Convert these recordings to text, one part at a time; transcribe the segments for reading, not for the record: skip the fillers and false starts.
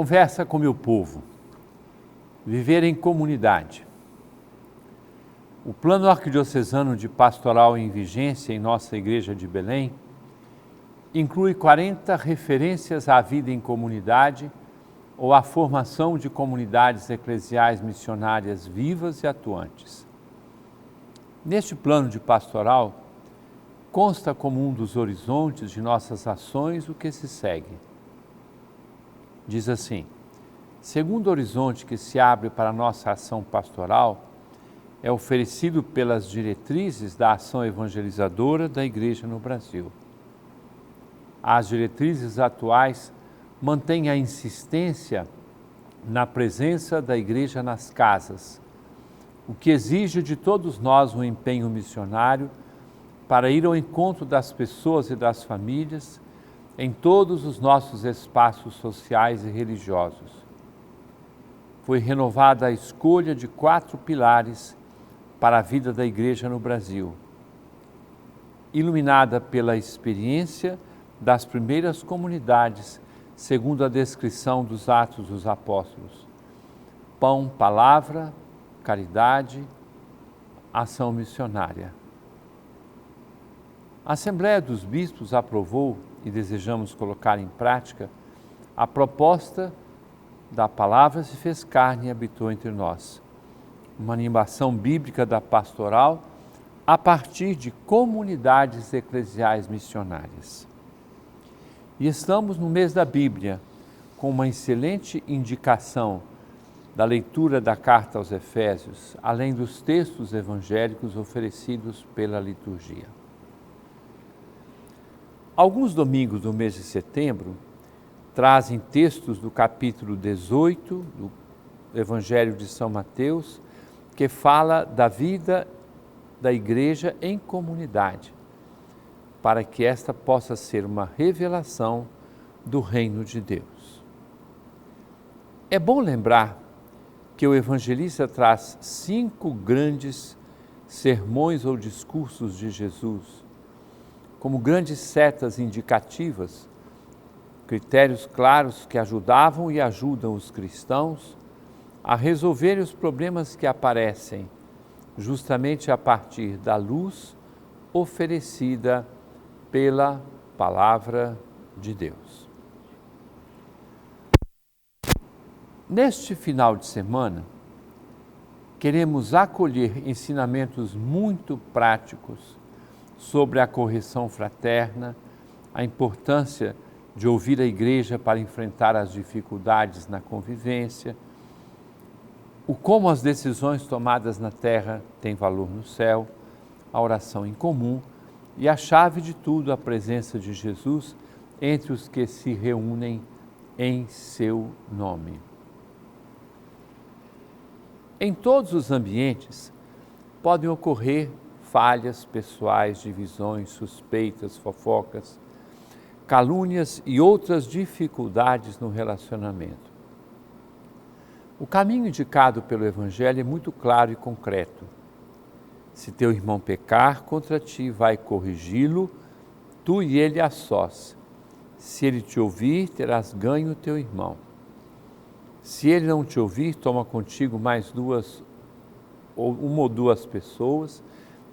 Conversa com meu povo. Viver em comunidade. O Plano Arquidiocesano de Pastoral em Vigência em nossa Igreja de Belém inclui 40 referências à vida em comunidade ou à formação de comunidades eclesiais missionárias vivas e atuantes. Neste plano de pastoral, consta como um dos horizontes de nossas ações o que se segue. Diz assim: segundo horizonte que se abre para a nossa ação pastoral é oferecido pelas diretrizes da ação evangelizadora da Igreja no Brasil. As diretrizes atuais mantêm a insistência na presença da Igreja nas casas, o que exige de todos nós um empenho missionário para ir ao encontro das pessoas e das famílias em todos os nossos espaços sociais e religiosos. Foi renovada a escolha de 4 pilares para a vida da Igreja no Brasil, iluminada pela experiência das primeiras comunidades, segundo a descrição dos Atos dos Apóstolos: pão, palavra, caridade, ação missionária. A Assembleia dos Bispos aprovou, e desejamos colocar em prática, a proposta da Palavra se fez carne e habitou entre nós, uma animação bíblica da pastoral a partir de comunidades eclesiais missionárias. E estamos no mês da Bíblia, com uma excelente indicação da leitura da Carta aos Efésios, além dos textos evangélicos oferecidos pela liturgia. Alguns domingos do mês de setembro trazem textos do capítulo 18 do Evangelho de São Mateus, que fala da vida da igreja em comunidade, para que esta possa ser uma revelação do reino de Deus. É bom lembrar que o evangelista traz 5 grandes sermões ou discursos de Jesus, como grandes setas indicativas, critérios claros que ajudavam e ajudam os cristãos a resolverem os problemas que aparecem justamente a partir da luz oferecida pela Palavra de Deus. Neste final de semana, queremos acolher ensinamentos muito práticos sobre a correção fraterna, a importância de ouvir a Igreja para enfrentar as dificuldades na convivência, o como as decisões tomadas na terra têm valor no céu, a oração em comum e a chave de tudo, a presença de Jesus entre os que se reúnem em seu nome. Em todos os ambientes podem ocorrer falhas pessoais, divisões, suspeitas, fofocas, calúnias e outras dificuldades no relacionamento. O caminho indicado pelo Evangelho é muito claro e concreto. Se teu irmão pecar contra ti, vai corrigi-lo, tu e ele a sós. Se ele te ouvir, terás ganho o teu irmão. Se ele não te ouvir, toma contigo mais uma ou duas pessoas,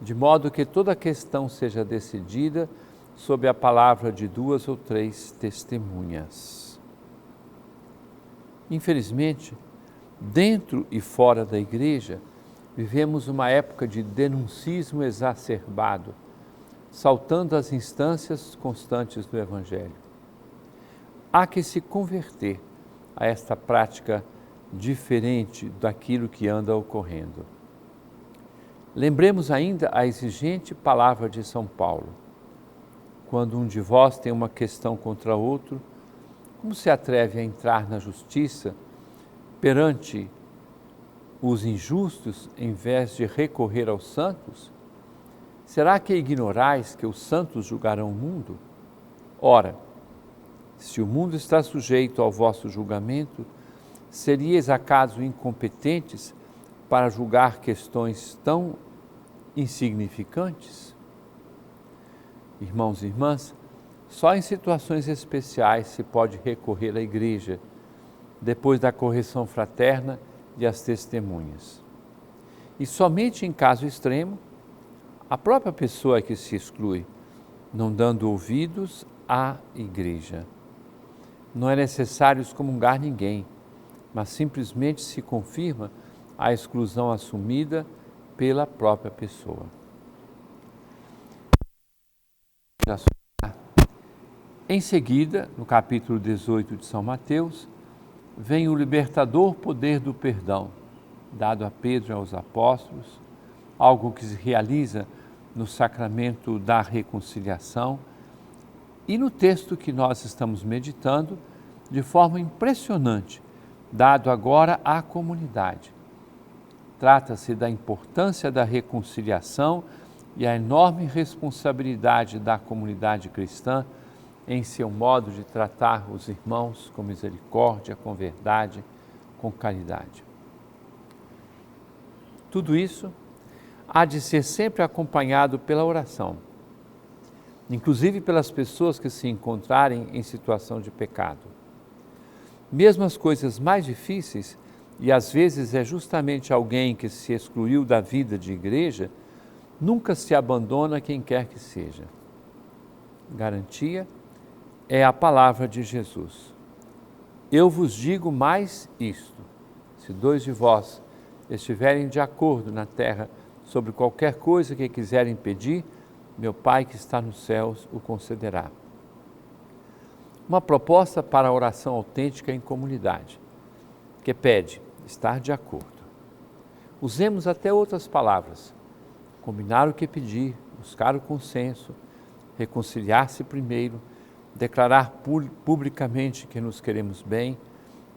de modo que toda a questão seja decidida sob a palavra de 2 ou 3 testemunhas. Infelizmente, dentro e fora da igreja, vivemos uma época de denuncismo exacerbado, saltando as instâncias constantes do Evangelho. Há que se converter a esta prática diferente daquilo que anda ocorrendo. Lembremos ainda a exigente palavra de São Paulo: quando um de vós tem uma questão contra outro, como se atreve a entrar na justiça perante os injustos em vez de recorrer aos santos? Será que ignorais que os santos julgarão o mundo? Ora, se o mundo está sujeito ao vosso julgamento, seríeis acaso incompetentes para julgar questões tão insignificantes? Irmãos e irmãs, só em situações especiais se pode recorrer à Igreja, depois da correção fraterna e as testemunhas. E somente em caso extremo, a própria pessoa é que se exclui, não dando ouvidos à igreja. Não é necessário excomungar ninguém, mas simplesmente se confirma a exclusão assumida pela própria pessoa. Em seguida, no capítulo 18 de São Mateus, vem o libertador poder do perdão, dado a Pedro e aos apóstolos, algo que se realiza no sacramento da reconciliação e no texto que nós estamos meditando, de forma impressionante, dado agora à comunidade. Trata-se da importância da reconciliação e a enorme responsabilidade da comunidade cristã em seu modo de tratar os irmãos com misericórdia, com verdade, com caridade. Tudo isso há de ser sempre acompanhado pela oração, inclusive pelas pessoas que se encontrarem em situação de pecado. Mesmo as coisas mais difíceis, e às vezes é justamente alguém que se excluiu da vida de igreja, nunca se abandona quem quer que seja. Garantia é a palavra de Jesus. Eu vos digo mais isto: se 2 de vós estiverem de acordo na terra sobre qualquer coisa que quiserem pedir, meu Pai que está nos céus o concederá. Uma proposta para a oração autêntica em comunidade, que pede estar de acordo. Usemos até outras palavras: combinar o que pedir, buscar o consenso, reconciliar-se primeiro, declarar publicamente que nos queremos bem,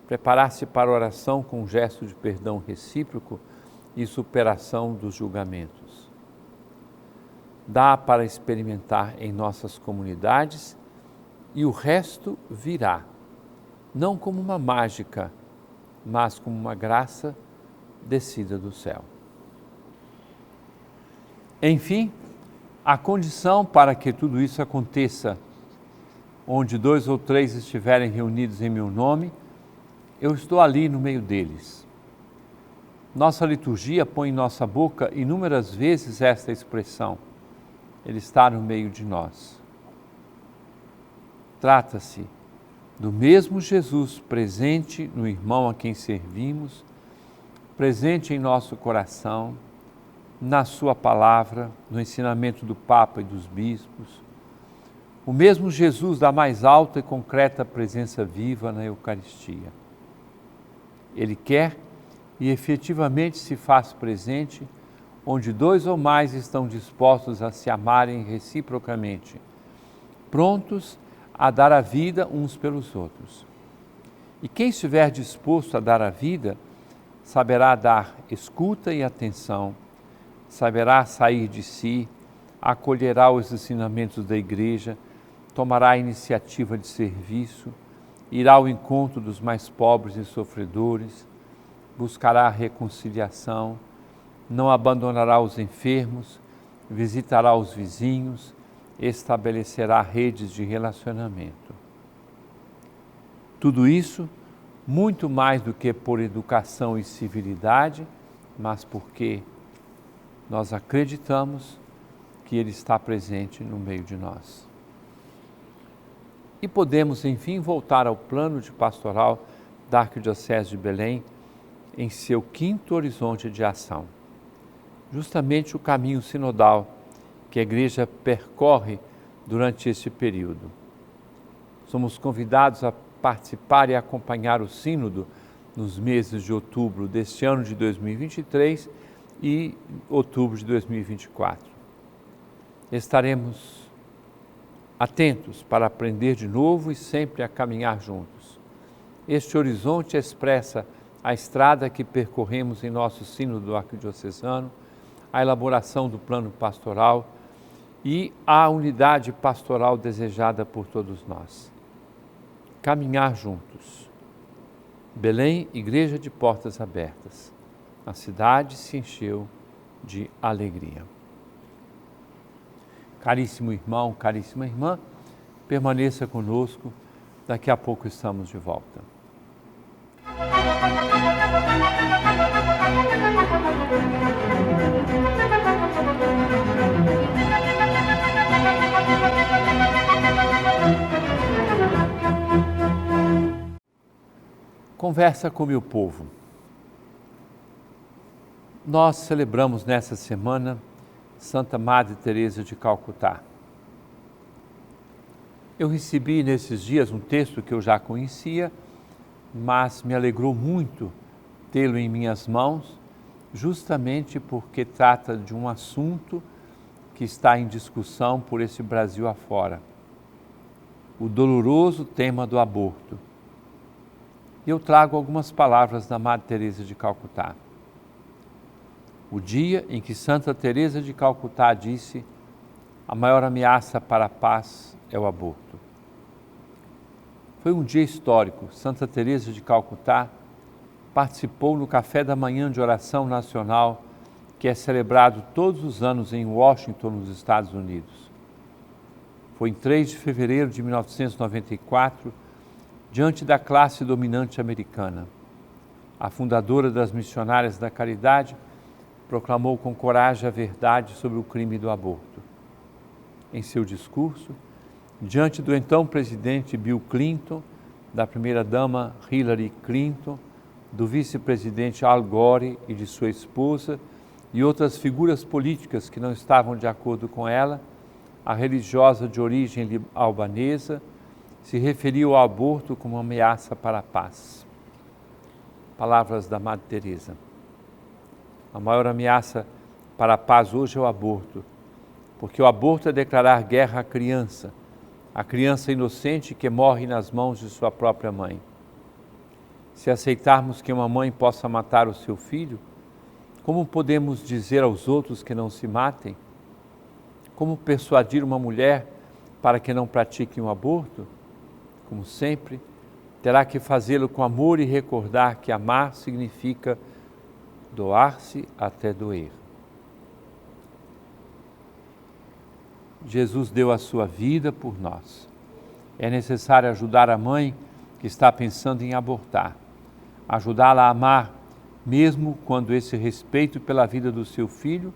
preparar-se para a oração com um gesto de perdão recíproco e superação dos julgamentos. Dá para experimentar em nossas comunidades e o resto virá, não como uma mágica, mas como uma graça descida do céu. Enfim, a condição para que tudo isso aconteça, onde 2 ou 3 estiverem reunidos em meu nome, eu estou ali no meio deles. Nossa liturgia põe em nossa boca inúmeras vezes esta expressão: Ele está no meio de nós. Trata-se do mesmo Jesus presente no irmão a quem servimos, presente em nosso coração, na sua palavra, no ensinamento do Papa e dos bispos, o mesmo Jesus da mais alta e concreta presença viva na Eucaristia. Ele quer e efetivamente se faz presente onde 2 ou mais estão dispostos a se amarem reciprocamente, prontos a dar a vida uns pelos outros. E quem estiver disposto a dar a vida, saberá dar escuta e atenção, saberá sair de si, acolherá os ensinamentos da Igreja, tomará a iniciativa de serviço, irá ao encontro dos mais pobres e sofredores, buscará a reconciliação, não abandonará os enfermos, visitará os vizinhos, estabelecerá redes de relacionamento. Tudo isso muito mais do que por educação e civilidade, mas porque nós acreditamos que Ele está presente no meio de nós. E podemos, enfim, voltar ao plano de pastoral da Arquidiocese de Belém em seu 5º horizonte de ação. Justamente o caminho sinodal que a Igreja percorre durante este período. Somos convidados a participar e acompanhar o sínodo nos meses de outubro deste ano de 2023 e outubro de 2024. Estaremos atentos para aprender de novo e sempre a caminhar juntos. Este horizonte expressa a estrada que percorremos em nosso sínodo arquidiocesano, a elaboração do plano pastoral e a unidade pastoral desejada por todos nós. Caminhar juntos. Belém, igreja de portas abertas. A cidade se encheu de alegria. Caríssimo irmão, caríssima irmã, permaneça conosco, daqui a pouco estamos de volta. Conversa com meu povo. Nós celebramos nessa semana Santa Madre Teresa de Calcutá. Eu recebi nesses dias um texto que eu já conhecia, mas me alegrou muito tê-lo em minhas mãos, justamente porque trata de um assunto que está em discussão por esse Brasil afora. O doloroso tema do aborto. Eu trago algumas palavras da Madre Teresa de Calcutá. O dia em que Santa Teresa de Calcutá disse: a maior ameaça para a paz é o aborto. Foi um dia histórico. Santa Teresa de Calcutá participou no café da manhã de oração nacional que é celebrado todos os anos em Washington, nos Estados Unidos. Foi em 3 de fevereiro de 1994, diante da classe dominante americana. A fundadora das Missionárias da Caridade proclamou com coragem a verdade sobre o crime do aborto. Em seu discurso, diante do então presidente Bill Clinton, da primeira-dama Hillary Clinton, do vice-presidente Al Gore e de sua esposa e outras figuras políticas que não estavam de acordo com ela, a religiosa de origem albanesa se referiu ao aborto como uma ameaça para a paz. Palavras da Madre Teresa. A maior ameaça para a paz hoje é o aborto, porque o aborto é declarar guerra à criança inocente que morre nas mãos de sua própria mãe. Se aceitarmos que uma mãe possa matar o seu filho, como podemos dizer aos outros que não se matem? Como persuadir uma mulher para que não pratique um aborto? Como sempre, terá que fazê-lo com amor e recordar que amar significa doar-se até doer. Jesus deu a sua vida por nós. É necessário ajudar a mãe que está pensando em abortar, ajudá-la a amar, mesmo quando esse respeito pela vida do seu filho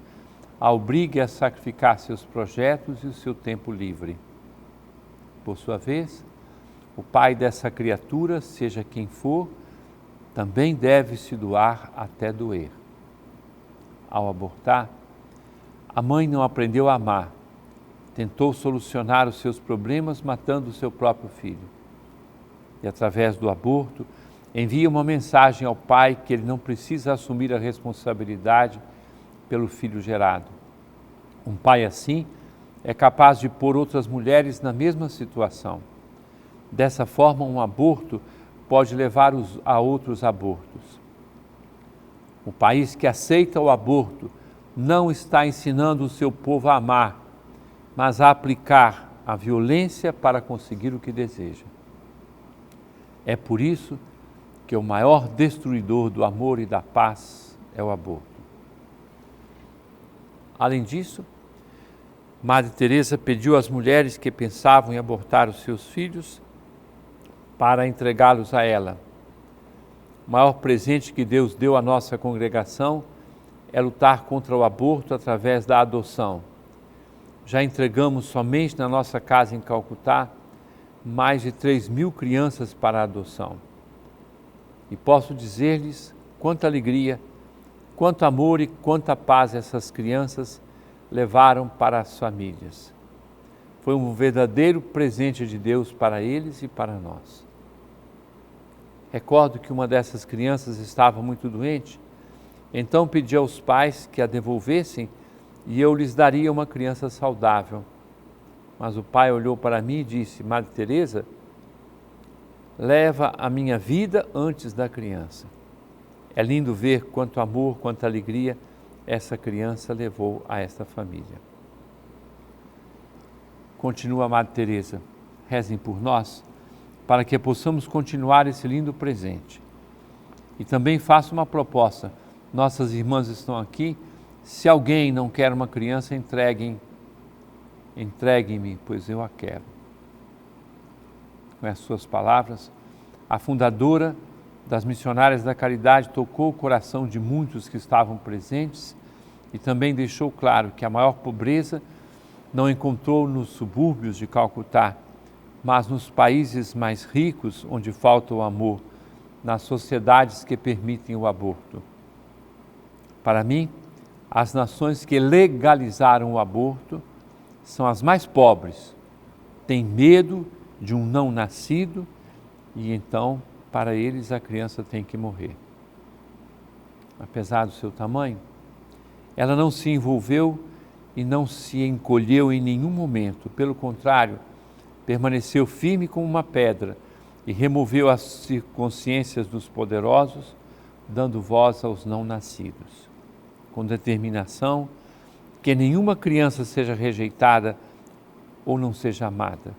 a obrigue a sacrificar seus projetos e o seu tempo livre. Por sua vez, o pai dessa criatura, seja quem for, também deve se doar até doer. Ao abortar, a mãe não aprendeu a amar, tentou solucionar os seus problemas matando o seu próprio filho. E através do aborto, envia uma mensagem ao pai que ele não precisa assumir a responsabilidade pelo filho gerado. Um pai assim é capaz de pôr outras mulheres na mesma situação. Dessa forma, um aborto pode levar a outros abortos. O país que aceita o aborto não está ensinando o seu povo a amar, mas a aplicar a violência para conseguir o que deseja. É por isso que o maior destruidor do amor e da paz é o aborto. Além disso, Madre Teresa pediu às mulheres que pensavam em abortar os seus filhos para entregá-los a ela. O maior presente que Deus deu à nossa congregação é lutar contra o aborto através da adoção. Já entregamos somente na nossa casa em Calcutá mais de 3.000 crianças para a adoção. E posso dizer-lhes quanta alegria, quanto amor e quanta paz essas crianças levaram para as famílias. Foi um verdadeiro presente de Deus para eles e para nós. Recordo que uma dessas crianças estava muito doente, então pedi aos pais que a devolvessem e eu lhes daria uma criança saudável. Mas o pai olhou para mim e disse: Madre Teresa, leva a minha vida antes da criança. É lindo ver quanto amor, quanta alegria essa criança levou a esta família. Continua a Madre Teresa, rezem por nós, para que possamos continuar esse lindo presente. E também faço uma proposta, nossas irmãs estão aqui, se alguém não quer uma criança, entreguem-me, pois eu a quero. Com as suas palavras, a fundadora das Missionárias da Caridade tocou o coração de muitos que estavam presentes e também deixou claro que a maior pobreza não encontrou nos subúrbios de Calcutá, mas nos países mais ricos, onde falta o amor, nas sociedades que permitem o aborto. Para mim, as nações que legalizaram o aborto são as mais pobres, têm medo de um não nascido e então, para eles, a criança tem que morrer. Apesar do seu tamanho, ela não se envolveu e não se encolheu em nenhum momento. Pelo contrário, permaneceu firme como uma pedra e removeu as consciências dos poderosos, dando voz aos não nascidos. Com determinação, que nenhuma criança seja rejeitada ou não seja amada,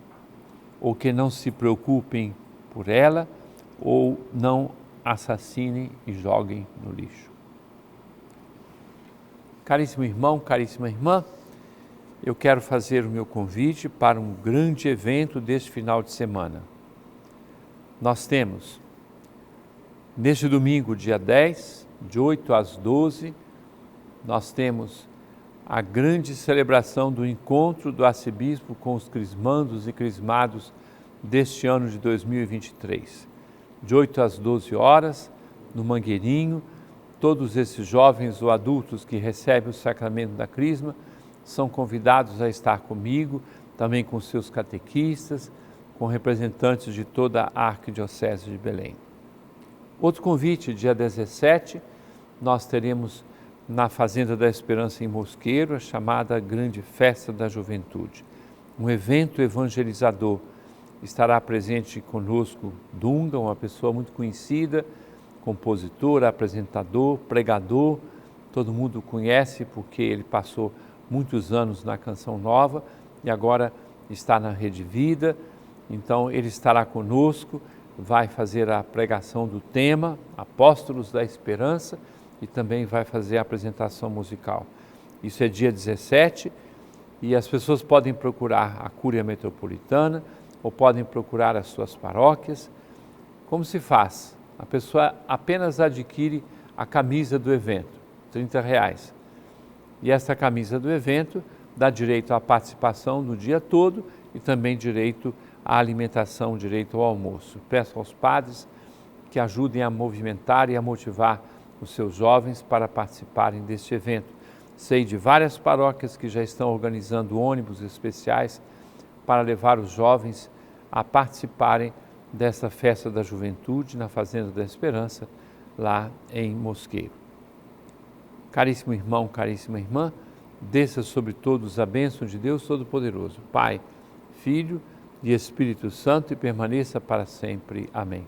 ou que não se preocupem por ela ou não assassinem e joguem no lixo. Caríssimo irmão, caríssima irmã, eu quero fazer o meu convite para um grande evento deste final de semana. Nós temos, neste domingo, dia 10, de 8 às 12, nós temos a grande celebração do encontro do arcebispo com os crismandos e crismados deste ano de 2023. De 8 às 12 horas, no Mangueirinho, todos esses jovens ou adultos que recebem o sacramento da crisma são convidados a estar comigo, também com seus catequistas, com representantes de toda a Arquidiocese de Belém. Outro convite, dia 17, nós teremos na Fazenda da Esperança em Mosqueiro, a chamada Grande Festa da Juventude. Um evento evangelizador. Estará presente conosco Dunga, uma pessoa muito conhecida, compositor, apresentador, pregador, todo mundo o conhece porque ele passou muitos anos na Canção Nova e agora está na Rede Vida, então ele estará conosco, vai fazer a pregação do tema Apóstolos da Esperança e também vai fazer a apresentação musical. Isso é dia 17 e as pessoas podem procurar a Cúria Metropolitana ou podem procurar as suas paróquias. Como se faz? A pessoa apenas adquire a camisa do evento, R$30. E essa camisa do evento dá direito à participação do dia todo e também direito à alimentação, direito ao almoço. Peço aos padres que ajudem a movimentar e a motivar os seus jovens para participarem deste evento. Sei de várias paróquias que já estão organizando ônibus especiais para levar os jovens a participarem dessa festa da juventude na Fazenda da Esperança, lá em Mosqueiro. Caríssimo irmão, caríssima irmã, desça sobre todos a bênção de Deus Todo-Poderoso, Pai, Filho e Espírito Santo, e permaneça para sempre. Amém.